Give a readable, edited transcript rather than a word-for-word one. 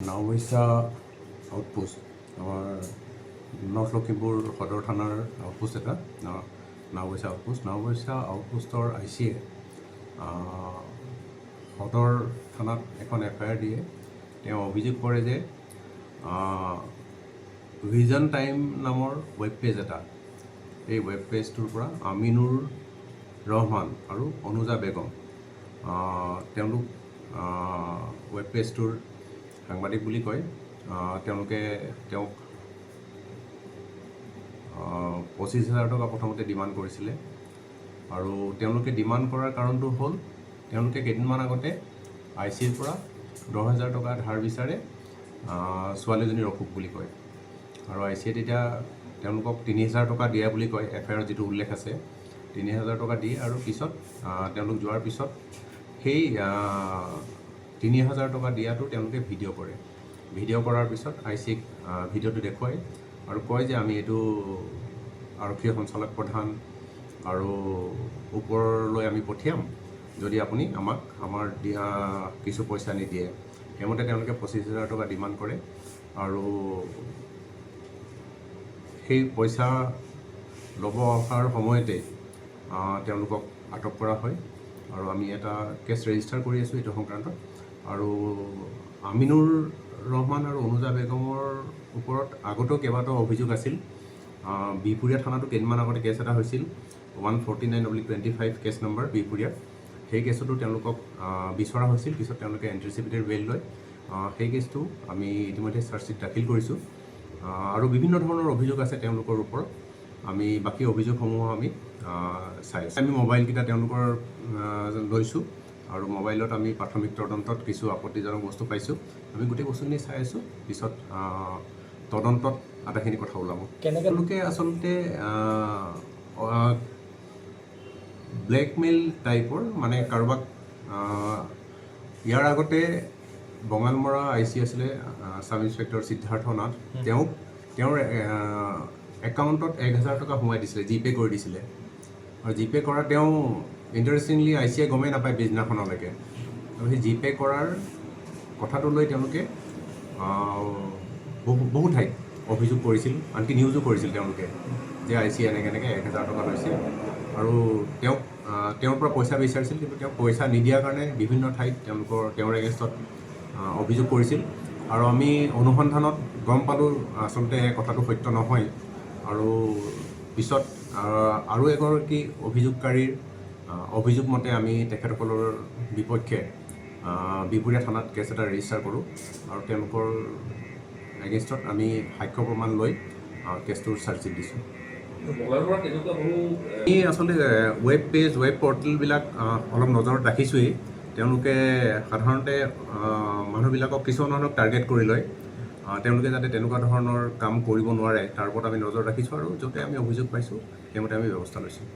Naoboicha outpost আমাৰ north Lakhimpur সদৰ থানাৰ আউটপোষ্ট এটা নাওবৈচা আউটপোষ্টৰ ICয়ে সদৰ থানাত এখন FIR দিয়ে। তেওঁ অভিযোগ কৰে যে ভিজন টাইম নামৰ ৱেব পেজ এটা, এই ৱেব পেজটোৰ পৰা আমিনুৰ ৰহমান আৰু অনুজা বেগম তেওঁলোক ৱেব পেজটোৰ সাংবাদিক বুলি কয়। তেওঁলোকে তেওঁক 25,000 টকা প্ৰথমতে ডিমাণ্ড কৰিছিলে আৰু তেওঁলোকে ডিমাণ্ড কৰাৰ কাৰণটো হ'ল তেওঁলোকে কেইদিনমান আগতে ICৰ পৰা 10,000 টকা ধাৰ বিচাৰে ছোৱালীজনীৰ অসুখ বুলি কয় আৰু ICয়ে তেতিয়া তেওঁলোকক 3,000 টকা দিয়া বুলি কয়। FIR যিটো উল্লেখ আছে 3,000 টকা দিয়ে আৰু পিছত তেওঁলোক যোৱাৰ পিছত সেই 3,000 টকা দিয়াটো তেওঁলোকে ভিডিঅ' কৰাৰ পিছত ICক ভিডিঅ'টো দেখুৱায় আৰু কয় যে আমি এইটো আৰক্ষী সঞ্চালক প্ৰধান আৰু ওপৰলৈ আমি পঠিয়াম যদি আপুনি আমাক আমাৰ কিছু পইচা নিদিয়ে। সেইমতে তেওঁলোকে 25,000 টকা ডিমাণ্ড কৰে আৰু সেই পইচা ল'ব অহাৰ সময়তে তেওঁলোকক আটক কৰা হয় আৰু আমি এটা কেছ ৰেজিষ্টাৰ কৰি আছোঁ এইটো সংক্ৰান্তত। আৰু আমিনুৰ ৰহমান আৰু অনুজা বেগমৰ ওপৰত আগতেও কেইবাটাও অভিযোগ আছিল। বিহপুৰীয়া থানাতো কেইদিনমান আগতে কেছ এটা হৈছিল 149/25 কেছ নম্বৰ বিহপুৰীয়াত। সেই কেছতো তেওঁলোকক বিচৰা হৈছিল, পিছত তেওঁলোকে এণ্টিচিপেটেড বেইল লয়। সেই কেছটো আমি ইতিমধ্যে চাৰ্জশ্বীট দাখিল কৰিছোঁ আৰু বিভিন্ন ধৰণৰ অভিযোগ আছে তেওঁলোকৰ ওপৰত। আমি বাকী অভিযোগসমূহ আমি চাই আছোঁ। আমি মোবাইলকেইটা তেওঁলোকৰ লৈছোঁ আৰু মোবাইলত আমি প্ৰাথমিক তদন্তত কিছু আপত্তিজনক বস্তু পাইছোঁ। আমি গোটেই বস্তুখিনি চাই আছোঁ, পিছত তদন্তত আটাইখিনি কথা ওলাব। তেওঁলোকে আচলতে ব্লেকমেইল টাইপৰ, মানে কাৰোবাক ইয়াৰ আগতে বঙালমৰা IC আছিলে ছাব ইন্সপেক্টৰ সিদ্ধাৰ্থ নাথ, তেওঁৰ একাউণ্টত 1,000 টকা সোমাই দিছিলে, জিপে' কৰি দিছিলে আৰু জিপে' কৰা তেওঁ ইণ্টাৰেষ্টিংলি ICয়ে গমেই নাপায় পিছদিনাখনলৈকে। আৰু সেই জিপে' কৰাৰ কথাটো লৈ তেওঁলোকে বহু ঠাইত অভিযোগ কৰিছিল, আনকি নিউজো কৰিছিল তেওঁলোকে যে ICয়ে এনেকৈ 1,000 টকা লৈছে আৰু তেওঁৰ পৰা পইচা বিচাৰিছিল, কিন্তু তেওঁ পইচা নিদিয়াৰ কাৰণে বিভিন্ন ঠাইত তেওঁৰ এগেইনষ্টত অভিযোগ কৰিছিল। আৰু আমি অনুসন্ধানত গম পালোঁ আচলতে কথাটো সত্য নহয় আৰু পিছত আৰু এগৰাকী অভিযোগকাৰীৰ অভিযোগ মতে আমি তেখেতসকলৰ বিপক্ষে বিহপুৰীয়া থানাত কেছ এটা ৰেজিষ্টাৰ কৰোঁ আৰু তেওঁলোকৰ এগেইনষ্টত আমি সাক্ষ্য প্ৰমাণ লৈ কেছটোৰ চাৰ্জশ্বীট দিছোঁ। আমি আচলতে ৱেব পৰ্টেলবিলাক অলপ নজৰত ৰাখিছোঁৱেই। তেওঁলোকে সাধাৰণতে মানুহবিলাকক কিছুমান মানুহক টাৰ্গেট কৰি লয়, তেওঁলোকে যাতে তেনেকুৱা ধৰণৰ কাম কৰিব নোৱাৰে তাৰ ওপৰত আমি নজৰ ৰাখিছোঁ আৰু য'তে আমি অভিযোগ পাইছোঁ সেইমতে আমি ব্যৱস্থা লৈছোঁ।